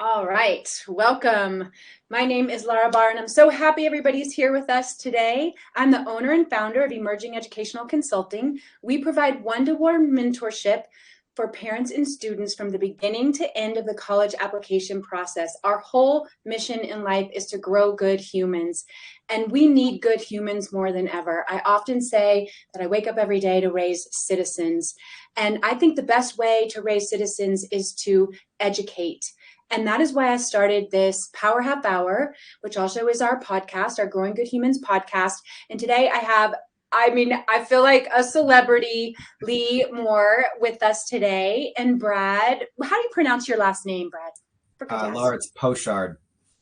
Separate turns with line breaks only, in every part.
All right, welcome. My name is Laura Barr, and I'm so happy everybody's here with us today. I'm the owner and founder of Emerging Educational Consulting. We provide one-to-one mentorship for parents and students from the beginning to end of the college application process. Our whole mission in life is to grow good humans, and we need good humans more than ever. I often say that I wake up every day to raise citizens, and I think the best way to raise citizens is to educate. And that is why I started this Power Half Hour, which also is our podcast, our Growing Good Humans podcast. And today I feel like a celebrity, Leigh Moore, with us today. And Brad, how do you pronounce your last name, Brad?
Laura, it's Pochard.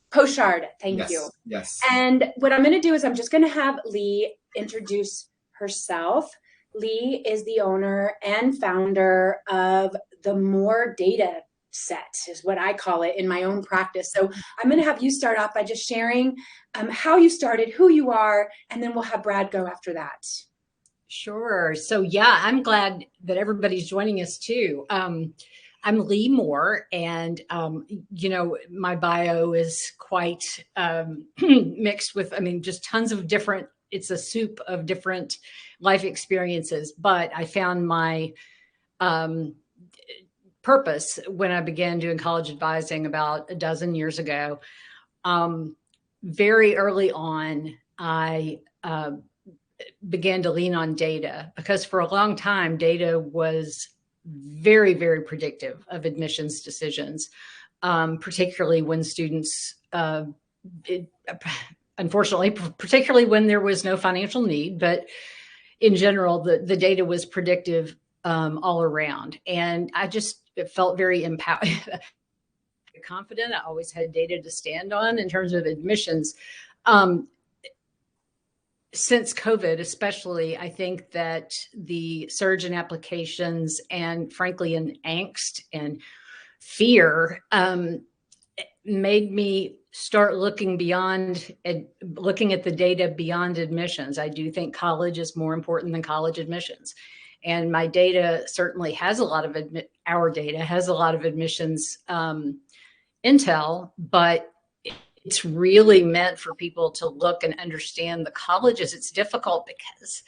Pochard, thank you.
Yes.
And what I'm going to do is I'm just going to have Leigh introduce herself. Leigh is the owner and founder of the Moore Data Set, is what I call it in my own practice. So I'm going to have you start off by just sharing how you started, who you are, and then we'll have Brad go after that.
Sure. So yeah, I'm glad that everybody's joining us too. I'm Leigh Moore, and my bio is quite mixed with, just tons of different. It's a soup of different life experiences. But I found my purpose when I began doing college advising about a dozen years ago. Very early on, I began to lean on data because for a long time, data was very, very predictive of admissions decisions, particularly when students, unfortunately, particularly when there was no financial need, but in general, the data was predictive all around. And I just felt very empowered, confident. I always had data to stand on in terms of admissions. Since COVID, especially, I think that the surge in applications and frankly, in angst and fear made me start looking looking at the data beyond admissions. I do think college is more important than college admissions. And my data certainly has a lot of our data has a lot of admissions intel, but it's really meant for people to look and understand the colleges. It's difficult because,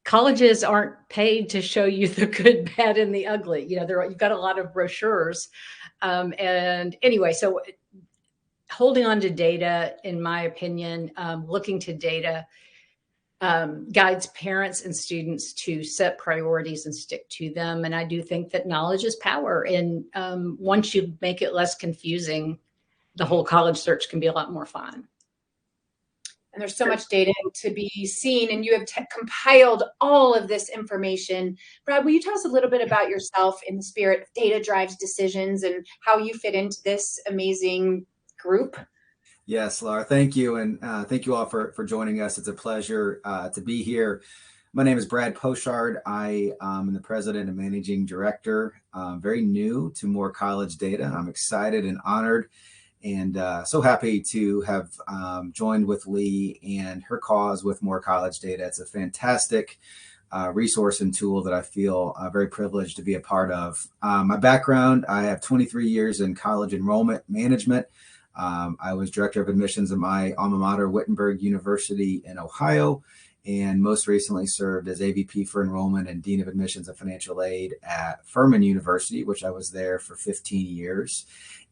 colleges aren't paid to show you the good, bad, and the ugly. You've got a lot of brochures. And anyway, so holding on to data, in my opinion, looking to data, guides parents and students to set priorities and stick to them. And I do think that knowledge is power. And once you make it less confusing, the whole college search can be a lot more fun.
And there's so much data to be seen, and you have compiled all of this information. Brad, will you tell us a little bit about yourself in the spirit of data drives decisions and how you fit into this amazing group?
Yes, Laura, thank you. And thank you all for joining us. It's a pleasure to be here. My name is Brad Pochard. I am the president and managing director, very new to Moore College Data. I'm excited and honored and so happy to have joined with Leigh and her cause with Moore College Data. It's a fantastic resource and tool that I feel very privileged to be a part of. My background, I have 23 years in college enrollment management. I was director of admissions at my alma mater, Wittenberg University in Ohio, and most recently served as AVP for enrollment and dean of admissions and financial aid at Furman University, which I was there for 15 years.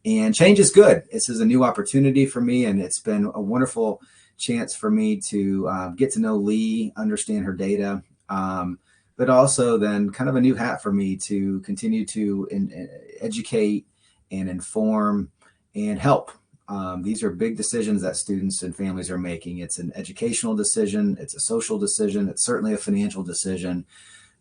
And change is good. This is a new opportunity for me, and it's been a wonderful chance for me to get to know Leigh, understand her data, but also then kind of a new hat for me to continue to educate and inform and help. These are big decisions that students and families are making. It's an educational decision. It's a social decision. It's certainly a financial decision.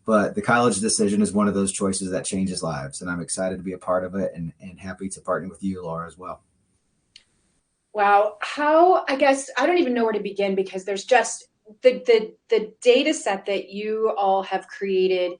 But the college decision is one of those choices that changes lives. And I'm excited to be a part of it and happy to partner with you, Laura, as well.
Wow. I guess I don't even know where to begin because there's just the data set that you all have created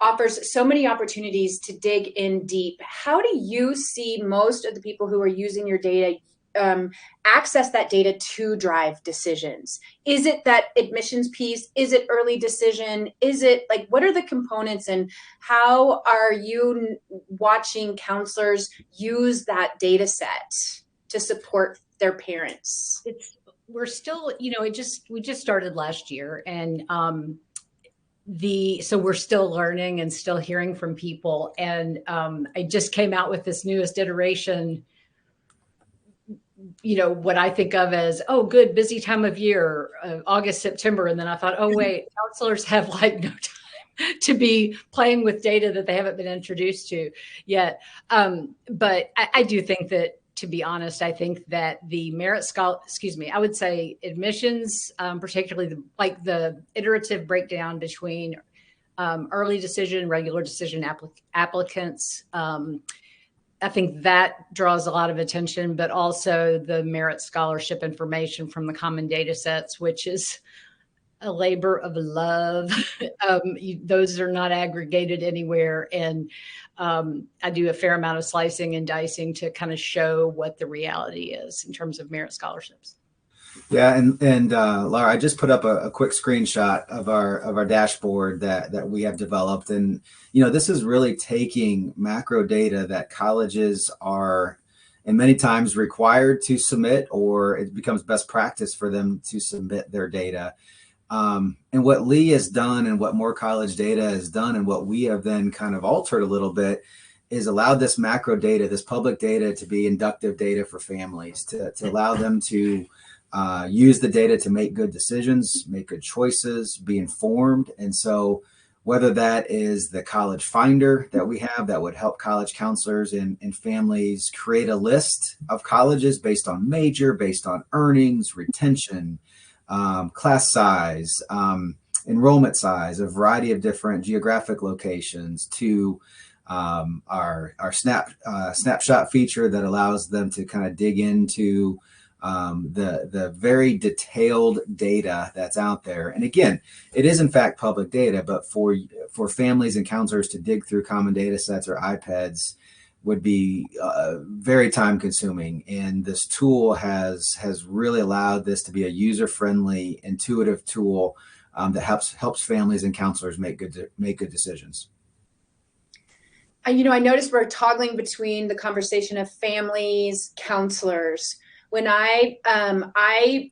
offers so many opportunities to dig in deep. How do you see most of the people who are using your data access that data to drive decisions? Is it that admissions piece? Is it early decision? Is it like, what are the components, and how are you watching counselors use that data set to support their parents?
We're still, we just started last year, and so we're still learning and still hearing from people. And I just came out with this newest iteration, what I think of as, oh, good, busy time of year, August, September. And then I thought, oh, wait, counselors have like no time to be playing with data that they haven't been introduced to yet. But I do think that, to be honest, I think that the I would say admissions, particularly the iterative breakdown between early decision, regular decision applicants. I think that draws a lot of attention, but also the merit scholarship information from the common data sets, which is a labor of love. Those are not aggregated anywhere. And I do a fair amount of slicing and dicing to kind of show what the reality is in terms of merit scholarships.
Yeah, and Laura, I just put up a quick screenshot of our dashboard that we have developed, and this is really taking macro data that colleges are, and many times required to submit, or it becomes best practice for them to submit their data. And what Leigh has done, and what More College Data has done, and what we have then kind of altered a little bit, is allowed this macro data, this public data, to be inductive data for families, to allow them to use the data to make good decisions, make good choices, be informed. And so whether that is the college finder that we have that would help college counselors and families create a list of colleges based on major, based on earnings, retention, class size, enrollment size, a variety of different geographic locations, to our snapshot feature that allows them to kind of dig into the very detailed data that's out there. And again, it is in fact public data, but for families and counselors to dig through common data sets or iPads would be very time consuming. And this tool has really allowed this to be a user-friendly, intuitive tool that helps families and counselors make good decisions.
I noticed we're toggling between the conversation of families, counselors. When I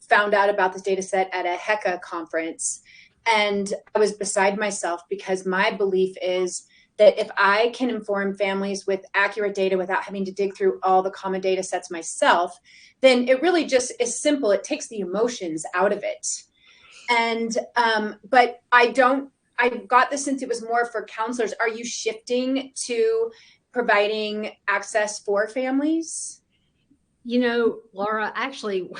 found out about this data set at a HECA conference, and I was beside myself, because my belief is that if I can inform families with accurate data without having to dig through all the common data sets myself, then it really just is simple. It takes the emotions out of it. And but I got the sense it was more for counselors. Are you shifting to providing access for families?
Laura, actually,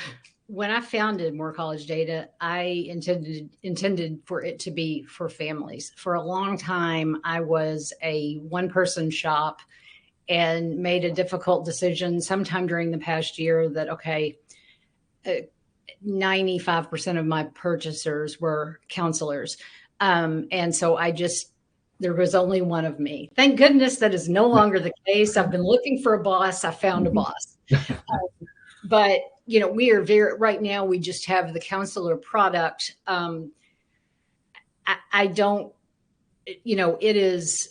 when I founded More College Data, I intended for it to be for families. For a long time, I was a one-person shop and made a difficult decision sometime during the past year that, 95% of my purchasers were counselors. And so there was only one of me. Thank goodness that is no longer the case. I've been looking for a boss. I found a boss. But, we are right now, we just have the counselor product. I don't, it's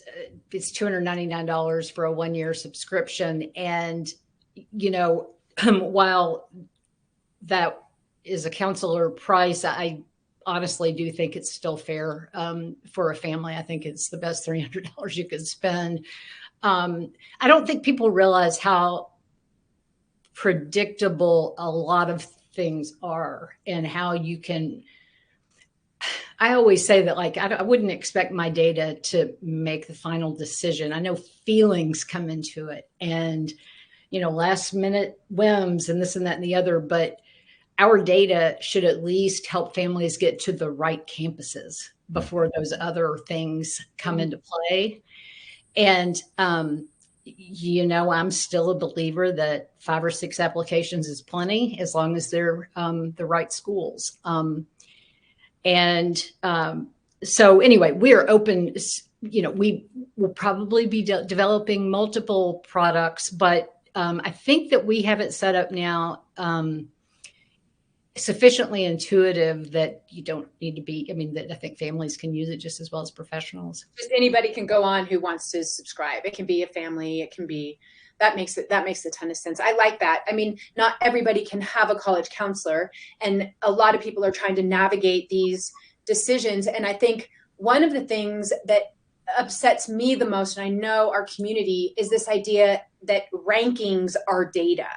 $299 for a 1-year subscription. And, while that is a counselor price, I honestly do think it's still fair for a family. I think it's the best $300 you could spend. I don't think people realize how predictable a lot of things are, and how you can. I always say that, I wouldn't expect my data to make the final decision. I know feelings come into it, and last minute whims and this and that and the other, but our data should at least help families get to the right campuses before those other things come into play. And I'm still a believer that 5 or 6 applications is plenty, as long as they're the right schools. So anyway, we are open. We will probably be developing multiple products, but I think that we have it set up now sufficiently intuitive that you don't need to be, I mean, that I think families can use it just as well as professionals.
Just anybody can go on who wants to subscribe. It can be a family. It can be, that makes a ton of sense. I like that. I mean, not everybody can have a college counselor, and a lot of people are trying to navigate these decisions. And I think one of the things that upsets me the most, and I know our community, is this idea that rankings are data.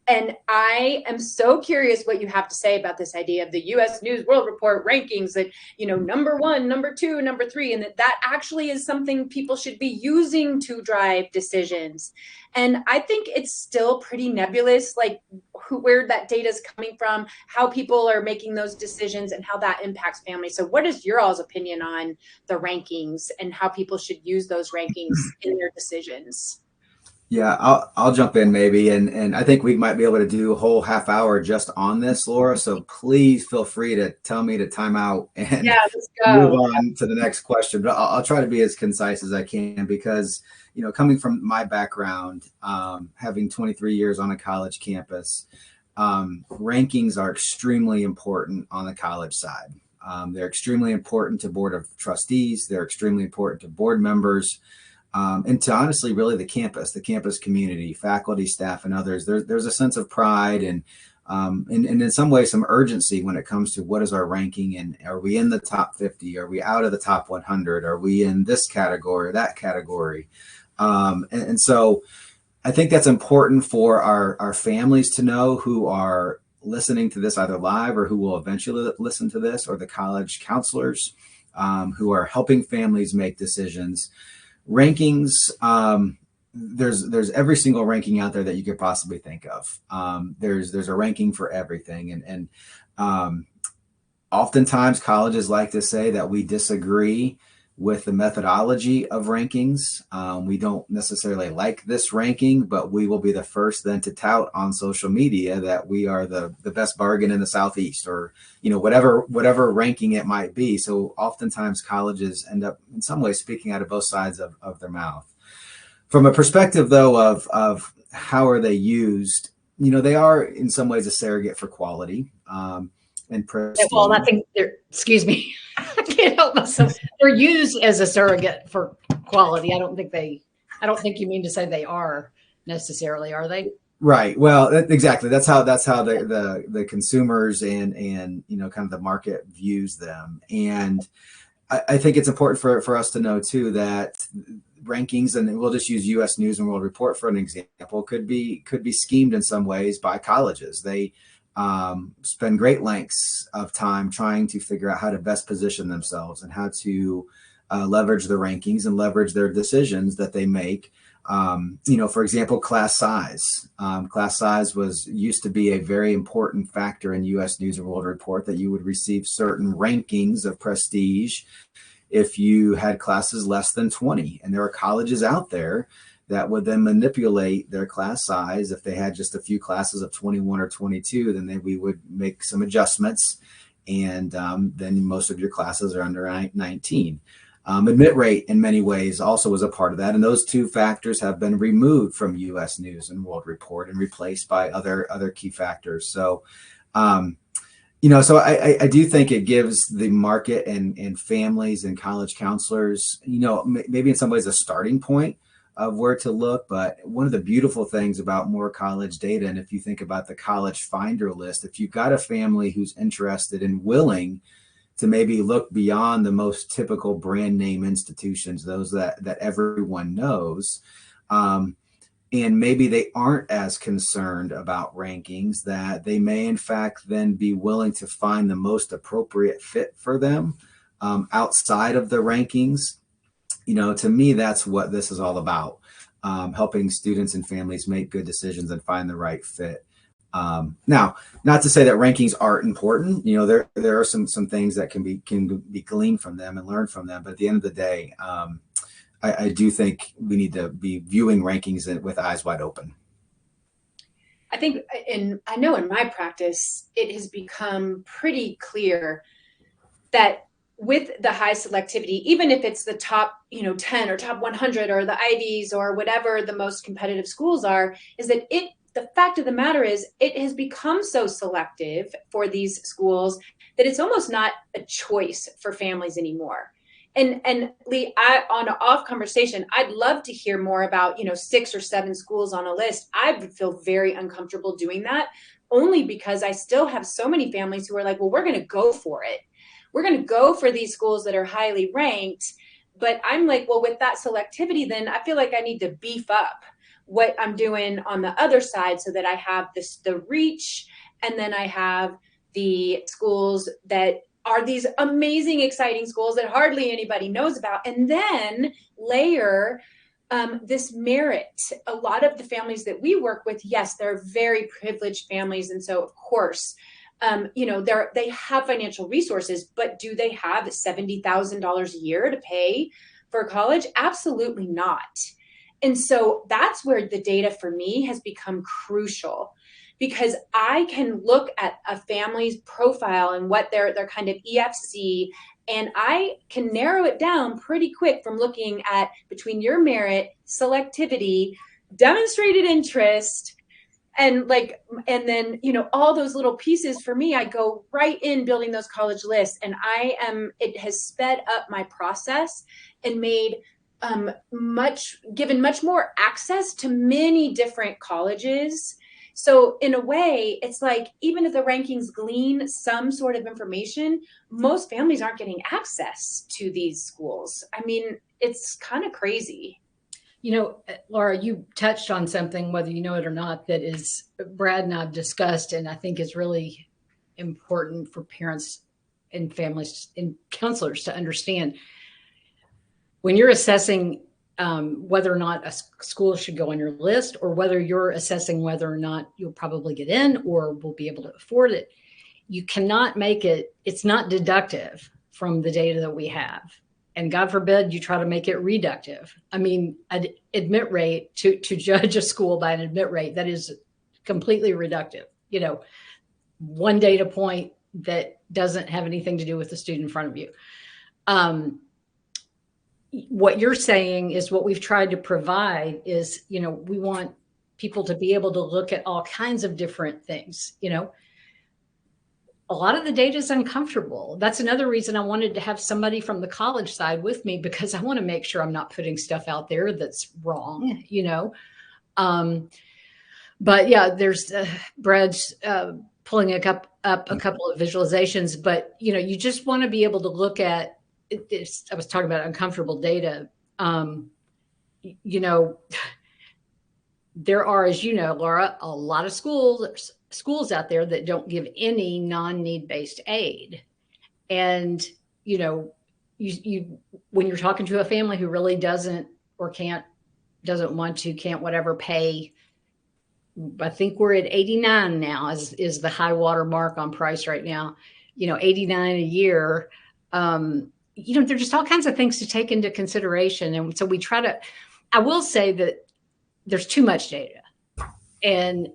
And I am so curious what you have to say about this idea of the U.S. News World Report rankings that, you know, number 1, number 2, number 3, and that actually is something people should be using to drive decisions. And I think it's still pretty nebulous, like where that data is coming from, how people are making those decisions, and how that impacts families. So what is your all's opinion on the rankings and how people should use those rankings in their decisions?
Yeah, I'll jump in maybe, and I think we might be able to do a whole half hour just on this, Laura. So please feel free to tell me to time out and
let's
move
go.
on to the next question. But I'll try to be as concise as I can because, you know, coming from my background, having 23 years on a college campus, rankings are extremely important on the college side. They're extremely important to board of trustees. They're extremely important to board members. And to honestly, really the campus community, faculty, staff, and others. There's a sense of pride and in some ways some urgency when it comes to what is our ranking, and are we in the top 50? Are we out of the top 100? Are we in this category or that category? And so I think that's important for our families to know, who are listening to this either live or who will eventually listen to this, or the college counselors who are helping families make decisions. Rankings, there's every single ranking out there that you could possibly think of. There's a ranking for everything, and oftentimes colleges like to say that we disagree with the methodology of rankings. We don't necessarily like this ranking, but we will be the first then to tout on social media that we are the best bargain in the Southeast, or, you know, whatever ranking it might be. So oftentimes colleges end up in some ways speaking out of both sides of their mouth. From a perspective though of how are they used, you know, they are in some ways a surrogate for quality. And prestige.
Well, I think they're, excuse me, I can't help myself. They're used as a surrogate for quality. I don't think you mean to say they are necessarily, are they?
Right. Well, exactly. That's how the consumers and you know, kind of the market views them. And I think it's important for us to know too that rankings, and we'll just use U.S. News and World Report for an example, could be schemed in some ways by colleges. They spend great lengths of time trying to figure out how to best position themselves and how to leverage the rankings and leverage their decisions that they make. You know, for example, class size. Class size used to be a very important factor in U.S. News and World Report, that you would receive certain rankings of prestige if you had classes less than 20. And there are colleges out there that would then manipulate their class size. If they had just a few classes of 21 or 22, then we would make some adjustments, and then most of your classes are under 19. Admit rate in many ways also was a part of that, and those two factors have been removed from U.S. News and World Report and replaced by other key factors. So, you know, so I do think it gives the market and families and college counselors, you know, maybe in some ways a starting point of where to look. But one of the beautiful things about more college data, and if you think about the college finder list, if you've got a family who's interested and willing to maybe look beyond the most typical brand name institutions, those that everyone knows, and maybe they aren't as concerned about rankings, that they may in fact then be willing to find the most appropriate fit for them outside of the rankings. You know, to me, that's what this is all about, helping students and families make good decisions and find the right fit. Now, not to say that rankings aren't important. You know, there are some things that can be gleaned from them and learned from them. But at the end of the day, I do think we need to be viewing rankings with eyes wide open.
I think, and I know in my practice, it has become pretty clear that with the high selectivity, even if it's the top, 10 or top 100 or the Ivies or whatever the most competitive schools are, is that the fact of the matter is it has become so selective for these schools that it's almost not a choice for families anymore. And Leigh, on an off conversation, I'd love to hear more about, 6 or 7 schools on a list. I would feel very uncomfortable doing that, only because I still have so many families who are like, well, we're going to go for it. We're going to go for these schools that are highly ranked. But I'm like, well, with that selectivity, then I feel like I need to beef up what I'm doing on the other side so that I have the reach, and then I have the schools that are these amazing, exciting schools that hardly anybody knows about, and then layer this merit. A lot of the families that we work with, yes, they're very privileged families, and so of course, they have financial resources, but do they have $70,000 a year to pay for college? Absolutely not. And so that's where the data for me has become crucial, because I can look at a family's profile and what their kind of EFC, and I can narrow it down pretty quick from looking at between your merit, selectivity, demonstrated interest, and then all those little pieces. For me, I go right in building those college lists, and it has sped up my process and made given much more access to many different colleges. So in a way, it's like, even if the rankings glean some sort of information, most families aren't getting access to these schools. I mean, it's kind of crazy.
Laura, you touched on something, whether you know it or not, that is Brad and I've discussed, and I think is really important for parents and families and counselors to understand. When you're assessing whether or not a school should go on your list, or whether you're assessing whether or not you'll probably get in or will be able to afford it, you cannot it's not deductive from the data that we have. And God forbid you try to make it reductive. I mean, an admit rate, to judge a school by an admit rate, that is completely reductive. One data point that doesn't have anything to do with the student in front of you. What you're saying is what we've tried to provide is, we want people to be able to look at all kinds of different things. A lot of the data is uncomfortable. That's another reason I wanted to have somebody from the college side with me, because I want to make sure I'm not putting stuff out there that's wrong, But yeah, there's Brad's pulling up a couple of visualizations, but you just want to be able to look at it. I was talking about uncomfortable data. There are, as you know, Laura, a lot of schools out there that don't give any non-need based aid. And, you when you're talking to a family who really doesn't want to, can't whatever pay, I think we're at 89 now is the high water mark on price right now, 89 a year. There's just all kinds of things to take into consideration. And so I will say that there's too much data, and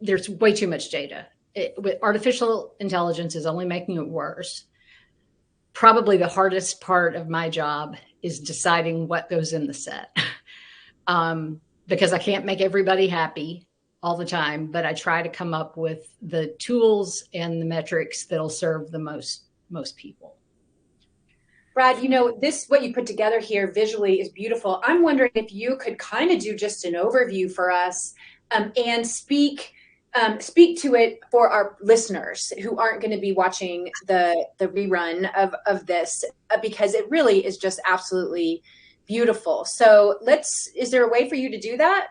there's way too much data. With artificial intelligence is only making it worse. Probably the hardest part of my job is deciding what goes in the set, because I can't make everybody happy all the time, but I try to come up with the tools and the metrics that'll serve the most people.
Brad, what you put together here visually is beautiful. I'm wondering if you could kind of do just an overview for us, and speak to it for our listeners who aren't going to be watching the rerun of this, because it really is just absolutely beautiful. So is there a way for you to do that?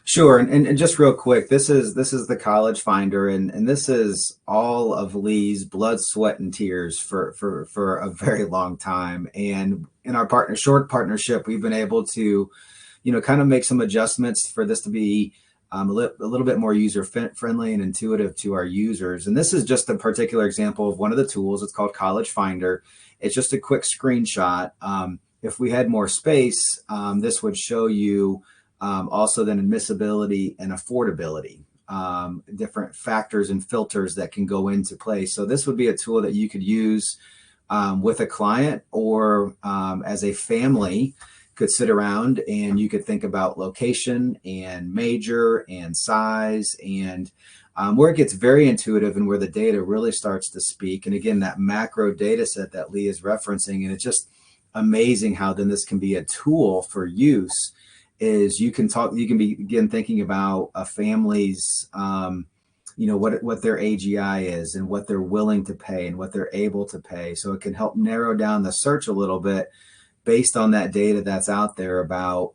Sure. And just real quick, this is the College Finder, and this is all of Leigh's blood, sweat, and tears for a very long time. And in our short partnership, we've been able to, kind of make some adjustments for this to be a little bit more user friendly and intuitive to our users. And this is just a particular example of one of the tools. It's called College Finder. It's just a quick screenshot. If we had more space, this would show you also then admissibility and affordability. different factors and filters that can go into place. So this would be a tool that you could use with a client, or as a family could sit around and you could think about location and major and size, and where it gets very intuitive and where the data really starts to speak. And again, that macro data set that Leigh is referencing, and it's just amazing how then this can be a tool for use. Is you can begin thinking about a family's, what their AGI is and what they're willing to pay and what they're able to pay. So it can help narrow down the search a little bit based on that data that's out there about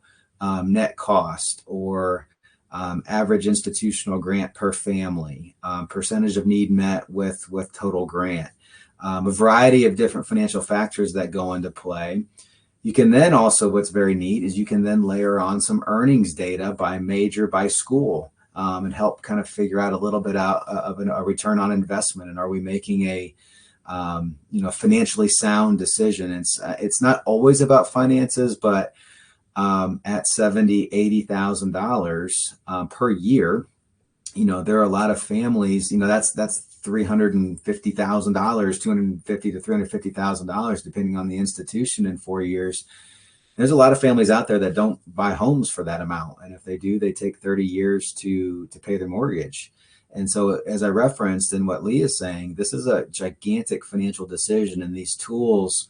net cost, or average institutional grant per family, percentage of need met with total grant, a variety of different financial factors that go into play. You can then also, what's very neat is you can then layer on some earnings data by major, by school, and help kind of figure out a little bit out of a return on investment. And are we making a financially sound decision? It's not always about finances, but at $70,000, $80,000 per year, there are a lot of families, that's $350,000, $250,000 to $350,000, depending on the institution in 4 years. There's a lot of families out there that don't buy homes for that amount. And if they do, they take 30 years to pay their mortgage. And so, as I referenced in what Leigh is saying, this is a gigantic financial decision, and these tools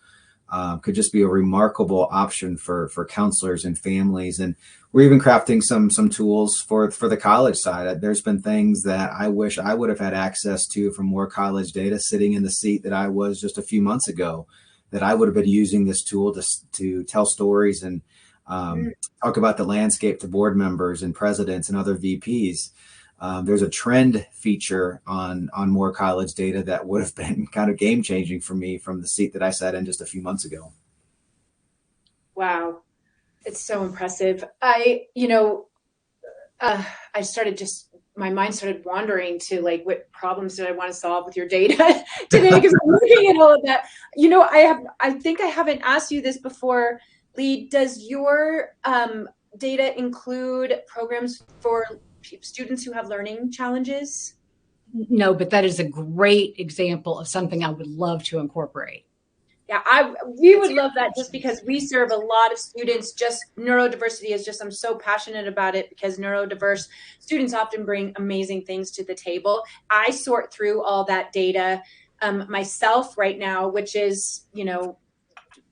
could just be a remarkable option for counselors and families. And we're even crafting some tools for the college side. There's been things that I wish I would have had access to from more college data sitting in the seat that I was just a few months ago, that I would have been using this tool to tell stories and talk about the landscape to board members and presidents and other VPs. There's a trend feature on more college data that would have been kind of game changing for me from the seat that I sat in just a few months ago.
Wow. It's so impressive. My mind started wandering to like, what problems did I want to solve with your data today? Because I'm looking at all of that. I think I haven't asked you this before, Leigh. Does your data include programs for students who have learning challenges?
No, but that is a great example of something I would love to incorporate.
Yeah, we would love that, just because we serve a lot of students. Just neurodiversity is just, I'm so passionate about it because neurodiverse students often bring amazing things to the table. I sort through all that data myself right now, which is,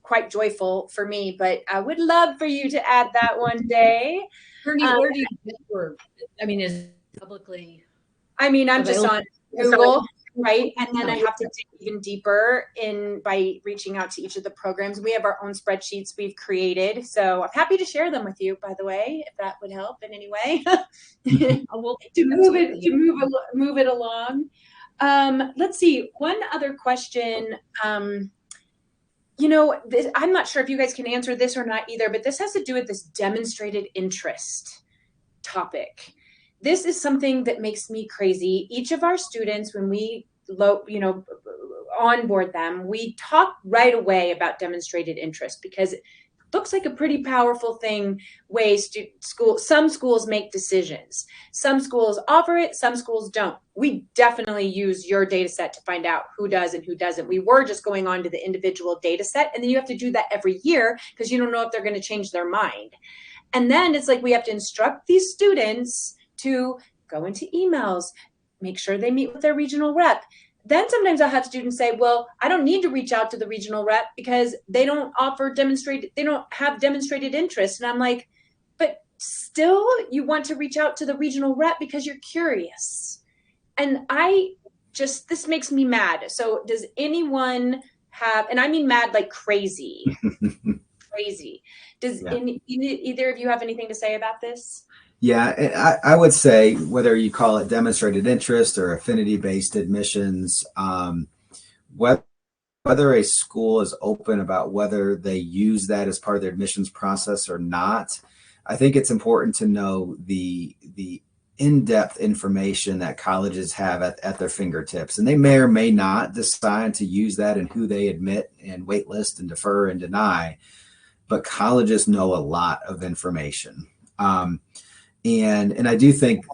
quite joyful for me, but I would love for you to add that one day.
Where do you get your, is it publicly?
I'm
available?
just on Google. Right. And then I have to dig even deeper by reaching out to each of the programs. We have our own spreadsheets we've created. So I'm happy to share them with you, by the way, if that would help in any way move it along. Let's see. One other question. I'm not sure if you guys can answer this or not either, but this has to do with this demonstrated interest topic. This is something that makes me crazy. Each of our students, when we onboard them, we talk right away about demonstrated interest, because it looks like a pretty powerful thing. Some schools make decisions. Some schools offer it, some schools don't. We definitely use your data set to find out who does and who doesn't. We were just going on to the individual data set, and then you have to do that every year because you don't know if they're going to change their mind. And then it's like we have to instruct these students to go into emails, make sure they meet with their regional rep. Then sometimes I'll have students say, well, I don't need to reach out to the regional rep because they don't have demonstrated interest. And I'm like, but still you want to reach out to the regional rep because you're curious. And this makes me mad. So does anyone have, and I mean mad like crazy, crazy. Does either of you have anything to say about this?
Yeah, I would say, whether you call it demonstrated interest or affinity-based admissions, whether a school is open about whether they use that as part of their admissions process or not, I think it's important to know the in-depth information that colleges have at their fingertips. And they may or may not decide to use that in who they admit and waitlist and defer and deny, but colleges know a lot of information. And I do think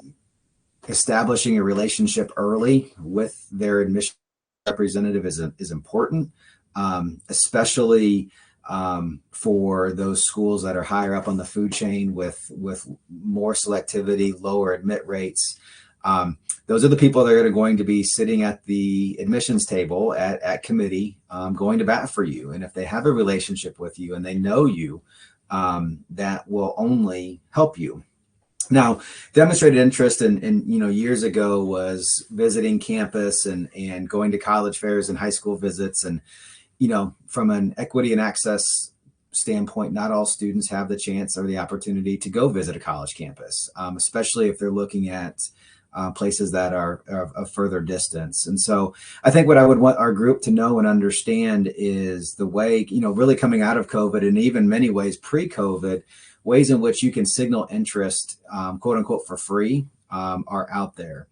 establishing a relationship early with their admission representative is important, especially for those schools that are higher up on the food chain with more selectivity, lower admit rates. Those are the people that are going to be sitting at the admissions table at committee, going to bat for you. And if they have a relationship with you and they know you, that will only help you. Now, demonstrated interest in years ago was visiting campus and going to college fairs and high school visits. And, from an equity and access standpoint, not all students have the chance or the opportunity to go visit a college campus, especially if they're looking at places that are of further distance. And so I think what I would want our group to know and understand is the way, really coming out of COVID and even many ways pre-COVID, ways in which you can signal interest, quote unquote, for free, are out there.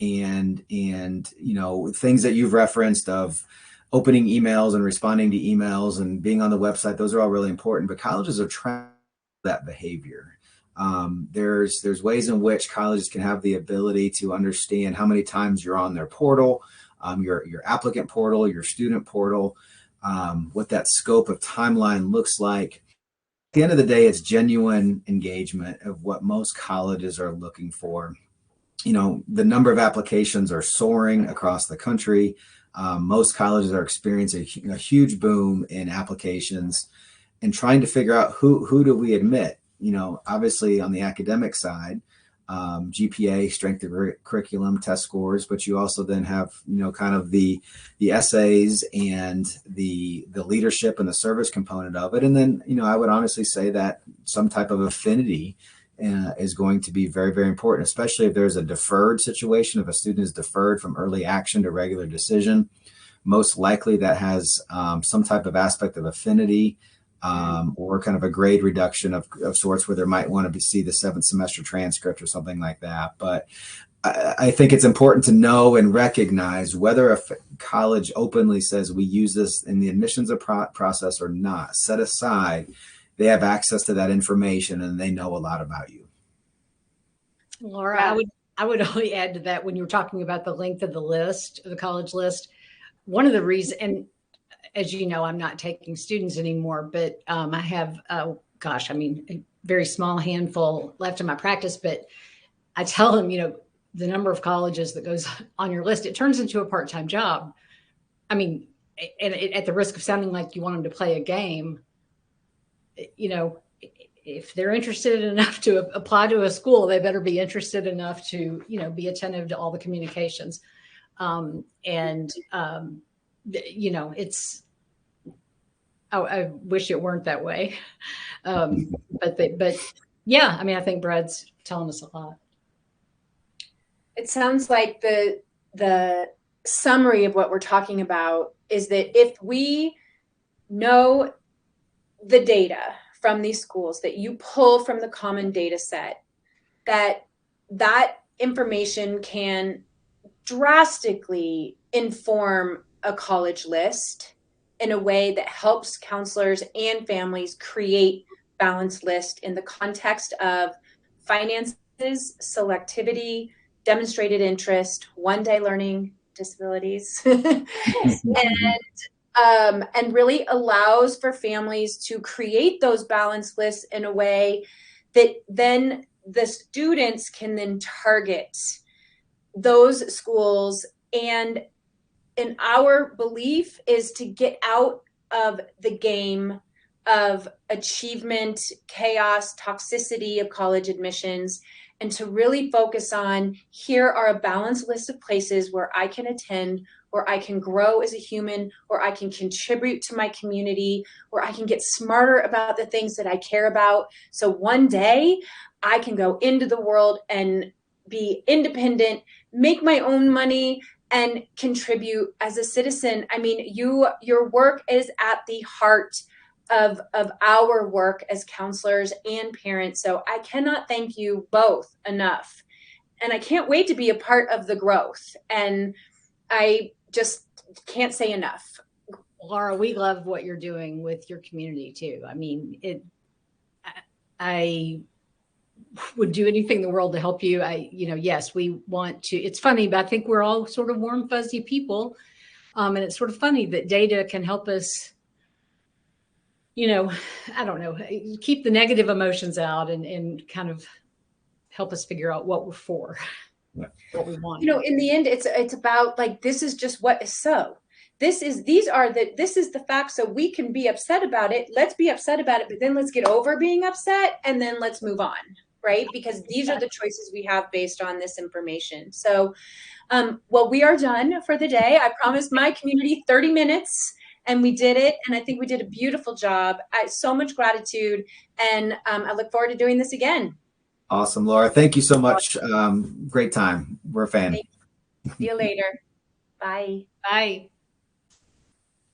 And things that you've referenced of opening emails and responding to emails and being on the website, those are all really important, but colleges are trying that behavior. There's ways in which colleges can have the ability to understand how many times you're on their portal, your applicant portal, your student portal, what that scope of timeline looks like. At the end of the day, it's genuine engagement of what most colleges are looking for. The number of applications are soaring across the country. Most colleges are experiencing a huge boom in applications and trying to figure out who do we admit. Obviously on the academic side, GPA, strength of curriculum, test scores, but you also then have, kind of the essays and the leadership and the service component of it. And then, I would honestly say that some type of affinity is going to be very, very important, especially if there's a deferred situation. If a student is deferred from early action to regular decision, most likely that has some type of aspect of affinity, or kind of a grade reduction of sorts, where there might want to see the 7th semester transcript or something like that. But I think it's important to know and recognize whether a college openly says we use this in the admissions process or not. Set aside, they have access to that information and they know a lot about you.
Laura, I would only add to that, when you were talking about the length of the list, of the college list, one of the reasons, and as you know, I'm not taking students anymore, but I have, a very small handful left in my practice. But I tell them, the number of colleges that goes on your list, it turns into a part-time job. I mean, and at the risk of sounding like you want them to play a game, if they're interested enough to apply to a school, they better be interested enough to, be attentive to all the communications. It's, I wish it weren't that way. But yeah, I think Brad's telling us a lot.
It sounds like the summary of what we're talking about is that if we know the data from these schools that you pull from the common data set, that information can drastically inform a college list in a way that helps counselors and families create balanced list in the context of finances, selectivity, demonstrated interest, one-day learning disabilities, and really allows for families to create those balanced lists in a way that then the students can then target those schools. And in our belief is to get out of the game of achievement, chaos, toxicity of college admissions, and to really focus on, here are a balanced list of places where I can attend, where I can grow as a human, where I can contribute to my community, where I can get smarter about the things that I care about. So one day I can go into the world and be independent, make my own money, and contribute as a citizen. Your work is at the heart of our work as counselors and parents. So I cannot thank you both enough. And I can't wait to be a part of the growth. And I just can't say enough.
Laura, we love what you're doing with your community too. would do anything in the world to help you. Yes, we want to. It's funny, but I think we're all sort of warm, fuzzy people. And it's sort of funny that data can help us, I don't know, keep the negative emotions out and kind of help us figure out what we're for, what we want.
In the end, it's about like, this is just what is so. This is the fact, so we can be upset about it. Let's be upset about it, but then let's get over being upset and then let's move on, right? Because these are the choices we have based on this information. So, well, we are done for the day. I promised my community 30 minutes and we did it. And I think we did a beautiful job. So much gratitude. And I look forward to doing this again.
Awesome, Laura. Thank you so much. Great time. We're a fan.
See you later. Bye.
Bye.